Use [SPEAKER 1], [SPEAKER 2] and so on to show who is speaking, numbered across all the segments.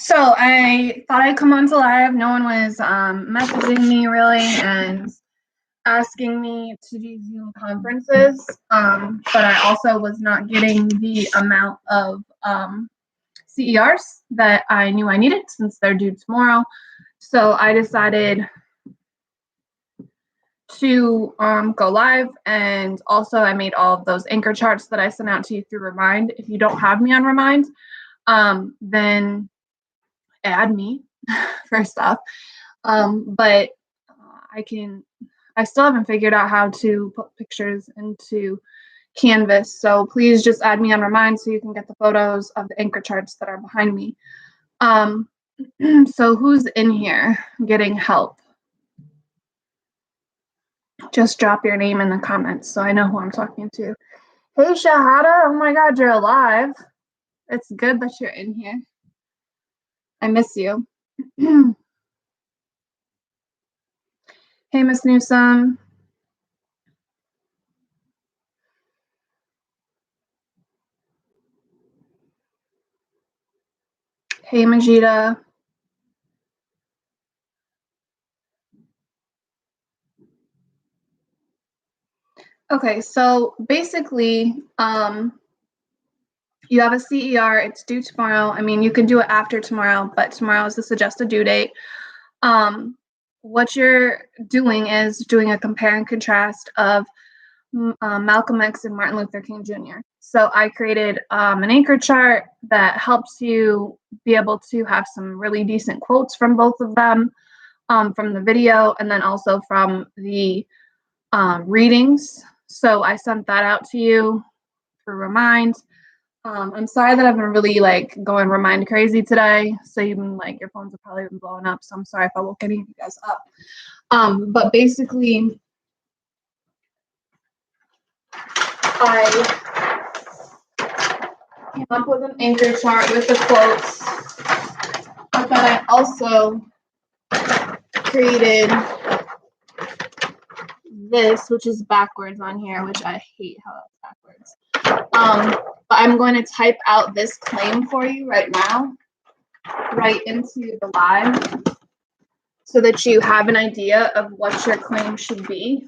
[SPEAKER 1] So I thought I'd come on to live. No one was messaging me really and asking me to do Zoom conferences, but I also was not getting the amount of CERs that I knew I needed since they're due tomorrow. So I decided to go live, and also I made all of those anchor charts that I sent out to you through Remind. If you don't have me on Remind, then add me first off. But I still haven't figured out how to put pictures into Canvas. So please just add me on Remind so you can get the photos of the anchor charts that are behind me. So who's in here getting help? Just drop your name in the comments so I know who I'm talking to. Hey, Shahada. Oh my God, you're alive. It's good that you're in here. I miss you. Hey, Miss Newsome. Hey, Majida. Okay, so basically, you have a CER, it's due tomorrow. I mean, you can do it after tomorrow, but tomorrow is the suggested due date. What you're doing is doing a compare and contrast of Malcolm X and Martin Luther King Jr. So I created an anchor chart that helps you be able to have some really decent quotes from both of them, from the video, and then also from the readings. So I sent that out to you for Remind. I'm sorry that I've been really like going Remind crazy today. So you've been like, your phones have probably been blowing up. So I'm sorry if I woke any of you guys up. But basically, I came up with an anchor chart with the quotes, but then I also created this, which is backwards on here, which I hate how it's backwards. But I'm going to type out this claim for you right now, right into the live, so that you have an idea of what your claim should be.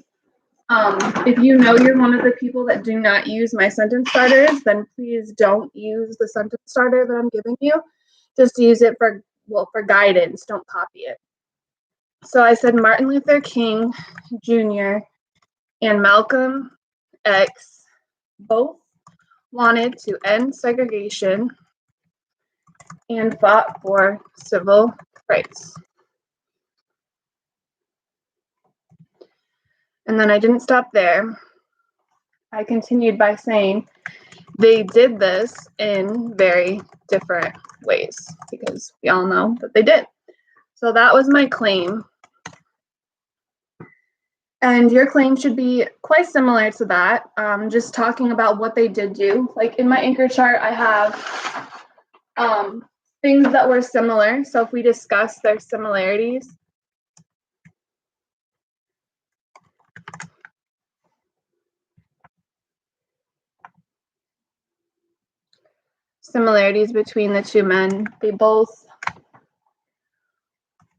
[SPEAKER 1] If you know you're one of the people that do not use my sentence starters, then please don't use the sentence starter that I'm giving you. Just use it for guidance. Don't copy it. So I said Martin Luther King Jr. and Malcolm X both wanted to end segregation and fought for civil rights. And then I didn't stop there. I continued by saying they did this in very different ways, because we all know that they did. So that was my claim. And your claim should be quite similar to that, just talking about what they did do. Like in my anchor chart, I have things that were similar. So if we discuss their similarities, between the two men, they both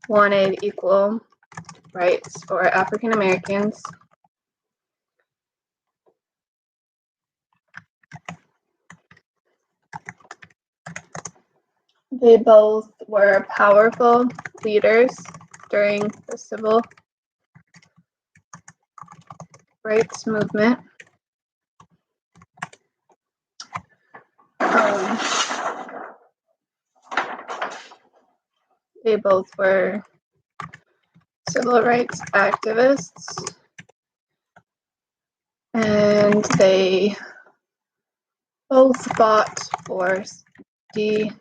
[SPEAKER 1] wanted equal rights for African Americans. They both were powerful leaders during the civil rights movement. They both were civil rights activists, and they both fought for desegregation.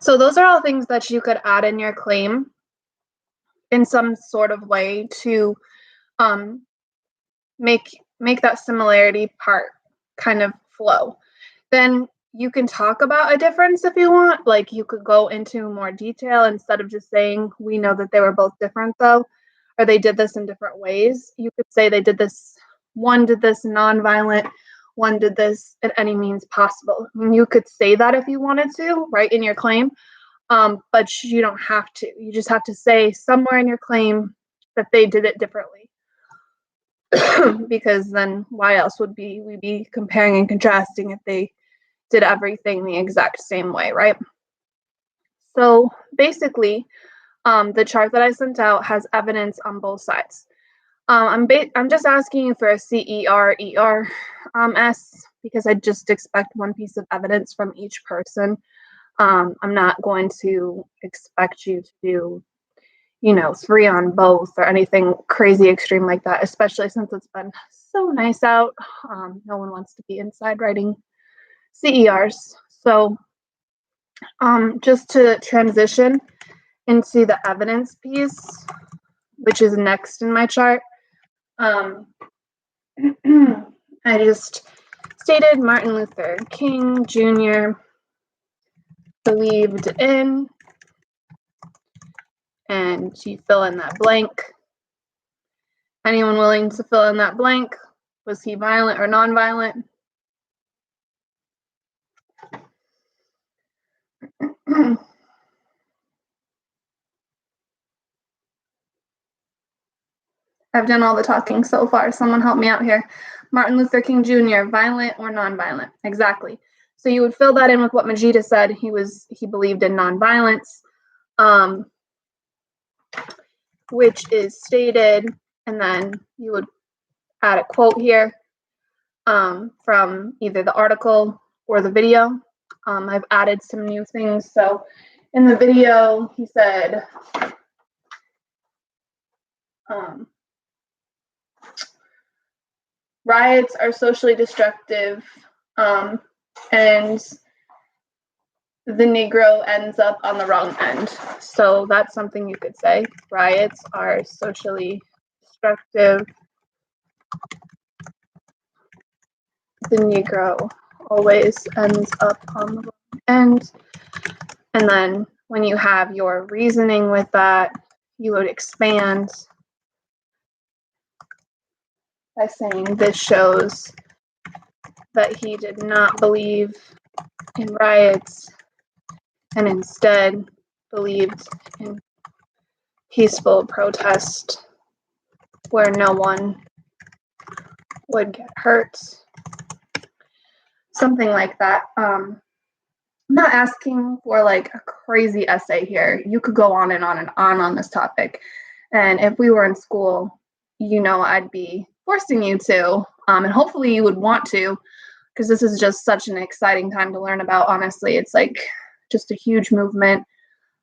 [SPEAKER 1] So those are all things that you could add in your claim in some sort of way to make that similarity part kind of flow. Then you can talk about a difference if you want. Like you could go into more detail instead of just saying, we know that they were both different though, or they did this in different ways. You could say they did this, one did this nonviolent, one did this at any means possible. I mean, you could say that if you wanted to, right, in your claim, but you don't have to. You just have to say somewhere in your claim that they did it differently. Because then why else would we be comparing and contrasting if they did everything the exact same way, right? So basically, the chart that I sent out has evidence on both sides. I'm just asking you for a CERERS because I just expect one piece of evidence from each person. I'm not going to expect you to do, 3 on both or anything crazy extreme like that, especially since it's been so nice out. No one wants to be inside writing CERs. So just to transition into the evidence piece, which is next in my chart, I just stated Martin Luther King Jr. believed in, and you fill in that blank. Anyone willing to fill in that blank? Was he violent or nonviolent? I've done all the talking so far. Someone help me out here. Martin Luther King Jr., violent or nonviolent? Exactly. So you would fill that in with what Majida said. He believed in nonviolence, which is stated, and then you would add a quote here from either the article or the video. I've added some new things. So in the video, he said, riots are socially destructive, and the Negro ends up on the wrong end. So that's something you could say. Riots are socially destructive. The Negro always ends up on the wrong end. And then when you have your reasoning with that, you would expand by saying this shows that he did not believe in riots and instead believed in peaceful protest where no one would get hurt. Something like that. I'm not asking for like a crazy essay here. You could go on and on and on this topic. And if we were in school, I'd be forcing you to, and hopefully you would want to, because this is just such an exciting time to learn about. Honestly, it's like just a huge movement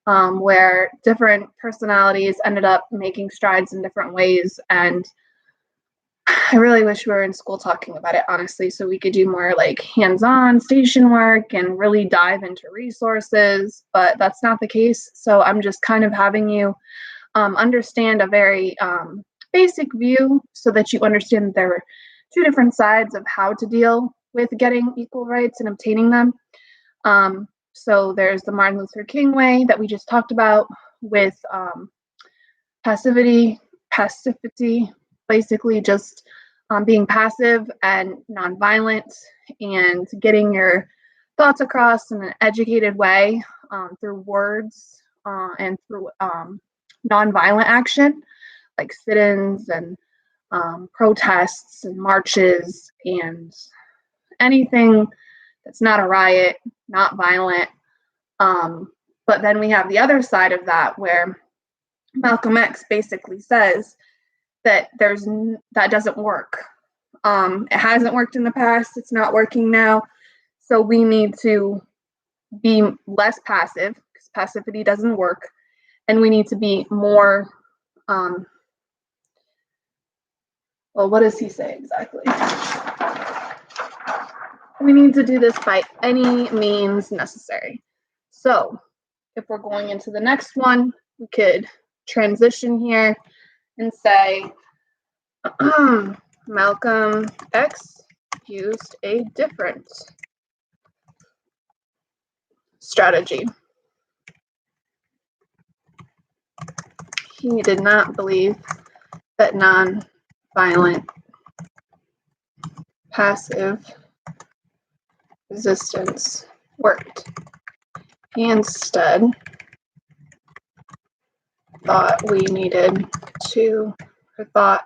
[SPEAKER 1] where different personalities ended up making strides in different ways. And I really wish we were in school talking about it, honestly, so we could do more like hands-on station work and really dive into resources, but that's not the case. So I'm just kind of having you understand a very basic view so that you understand that there are 2 different sides of how to deal with getting equal rights and obtaining them. So there's the Martin Luther King way that we just talked about with passivity, basically just being passive and nonviolent and getting your thoughts across in an educated way through words and through nonviolent action like sit-ins and protests and marches and anything that's not a riot, not violent. But then we have the other side of that where Malcolm X basically says that that doesn't work. It hasn't worked in the past. It's not working now. So we need to be less passive because passivity doesn't work. And we need to be more, well, what does he say exactly? We need to do this by any means necessary. So if we're going into the next one, we could transition here and say, Malcolm X used a different strategy. He did not believe that non-violent, passive resistance worked. He instead thought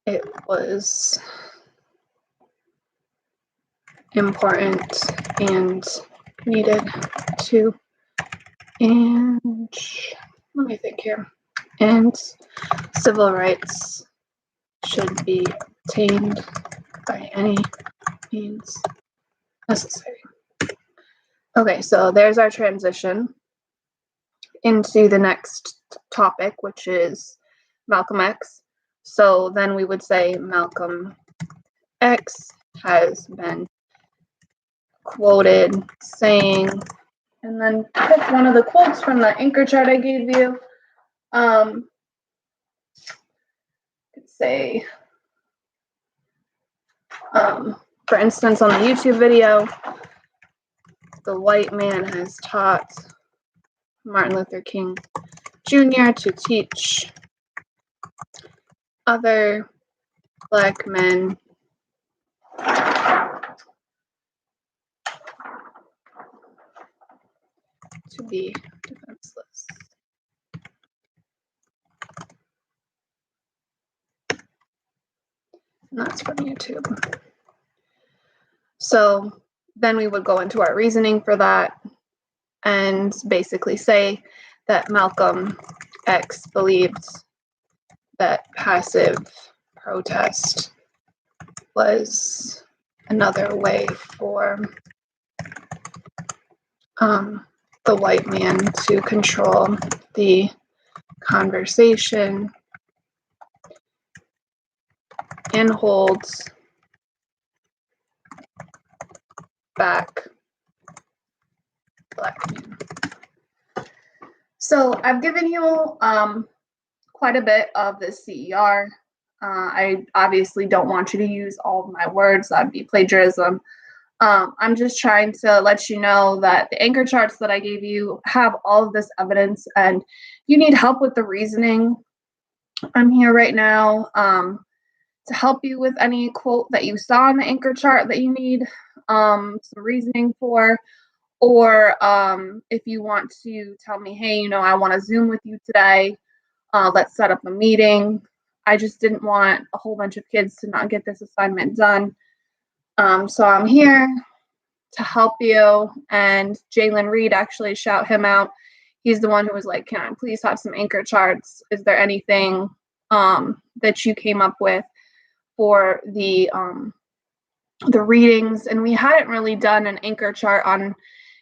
[SPEAKER 1] it was important and needed to, and let me think here, and civil rights should be obtained by any means necessary. Okay, so there's our transition into the next topic, which is Malcolm X. So then we would say Malcolm X has been quoted saying, and then pick one of the quotes from the anchor chart I gave you. Could say, for instance, on the YouTube video, the white man has taught Martin Luther King Jr. to teach other Black men to be defenseless. And that's from YouTube. So then we would go into our reasoning for that and basically say that Malcolm X believed that passive protest was another way for the white man to control the conversation and hold back Black men. So I've given you quite a bit of the CER. I obviously don't want you to use all of my words. That'd be plagiarism. I'm just trying to let you know that the anchor charts that I gave you have all of this evidence, and you need help with the reasoning. I'm here right now to help you with any quote that you saw in the anchor chart that you need some reasoning for, or if you want to tell me, hey, I want to Zoom with you today. Let's set up a meeting. I just didn't want a whole bunch of kids to not get this assignment done. So I'm here to help you. And Jalen Reed, actually, shout him out. He's the one who was like, can I please have some anchor charts? Is there anything that you came up with for the readings? And we hadn't really done an anchor chart on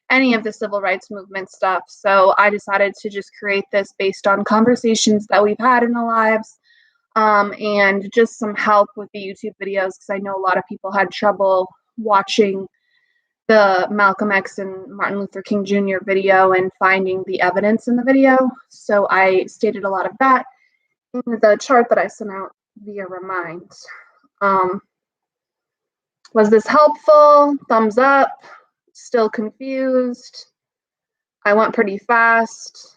[SPEAKER 1] any of the civil rights movement stuff. So I decided to just create this based on conversations that we've had in the lives, and just some help with the YouTube videos, because I know a lot of people had trouble watching the Malcolm X and Martin Luther King Jr. video and finding the evidence in the video. So I stated a lot of that in the chart that I sent out via Remind. Was this helpful? Thumbs up. Still confused? I went pretty fast.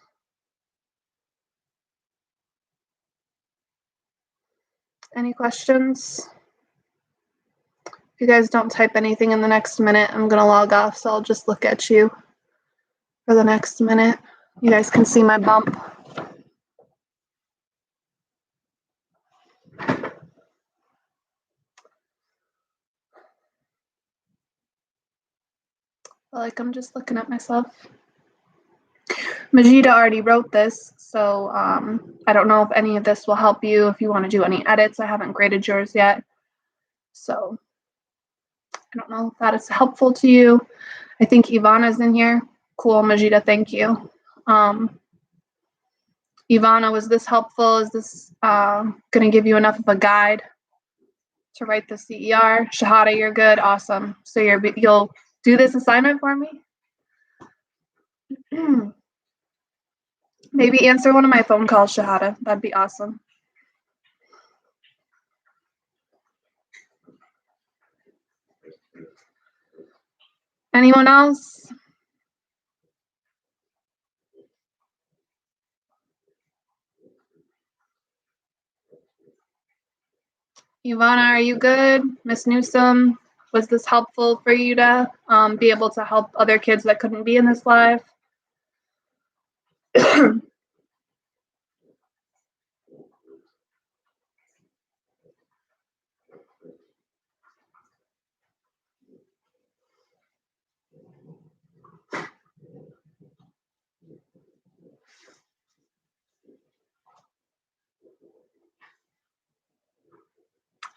[SPEAKER 1] Any questions? If you guys don't type anything in the next minute, I'm going to log off, so I'll just look at you for the next minute. You guys can see my bump. Like, I'm just looking at myself. Majida already wrote this, so I don't know if any of this will help you if you want to do any edits. I haven't graded yours yet, so I don't know if that is helpful to you. I think Ivana's in here. Cool, Majida, thank you. Ivana, was this helpful? Is this going to give you enough of a guide to write the CER? Shahada, you're good. Awesome. So you'll do this assignment for me? Maybe answer one of my phone calls, Shahada. That'd be awesome. Anyone else? Ivana, are you good? Miss Newsom? Was this helpful for you to be able to help other kids that couldn't be in this live?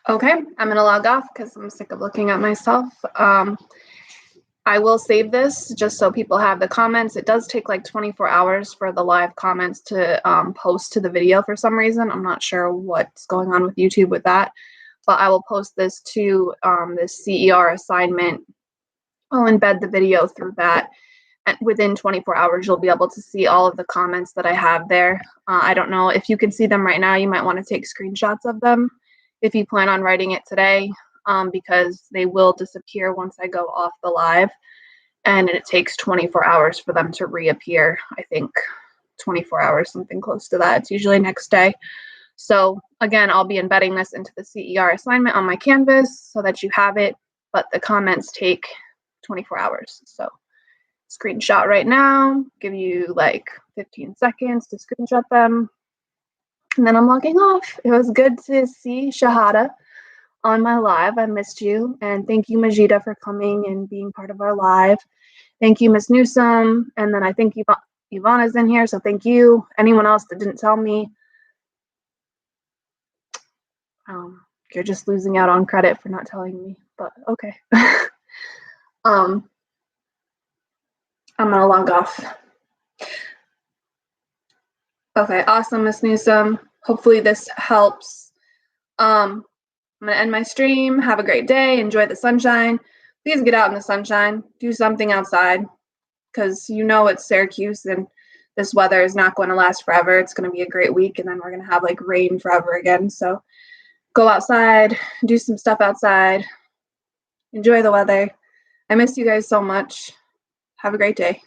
[SPEAKER 1] Okay, I'm gonna log off because I'm sick of looking at myself. I will save this just so people have the comments. It does take like 24 hours for the live comments to post to the video for some reason. I'm not sure what's going on with YouTube with that, but I will post this to this CER assignment. I'll embed the video through that. And within 24 hours, you'll be able to see all of the comments that I have there. I don't know if you can see them right now. You might want to take screenshots of them if you plan on writing it today, because they will disappear once I go off the live, and it takes 24 hours for them to reappear. I think 24 hours, something close to that. It's usually next day. So again, I'll be embedding this into the CER assignment on my Canvas so that you have it, but the comments take 24 hours. So screenshot right now, give you like 15 seconds to screenshot them. And then I'm logging off. It was good to see Shahada on my live. I missed you. And thank you, Majida, for coming and being part of our live. Thank you, Miss Newsom. And then I think Ivana's in here, so thank you. Anyone else that didn't tell me, you're just losing out on credit for not telling me, but okay. I'm gonna log off. Okay, awesome, Miss Newsom. Hopefully this helps. I'm gonna end my stream. Have a great day. Enjoy the sunshine. Please get out in the sunshine. Do something outside, because you know it's Syracuse and this weather is not going to last forever. It's going to be a great week, and then we're going to have like rain forever again. So go outside, do some stuff outside, enjoy the weather. I miss you guys so much. Have a great day.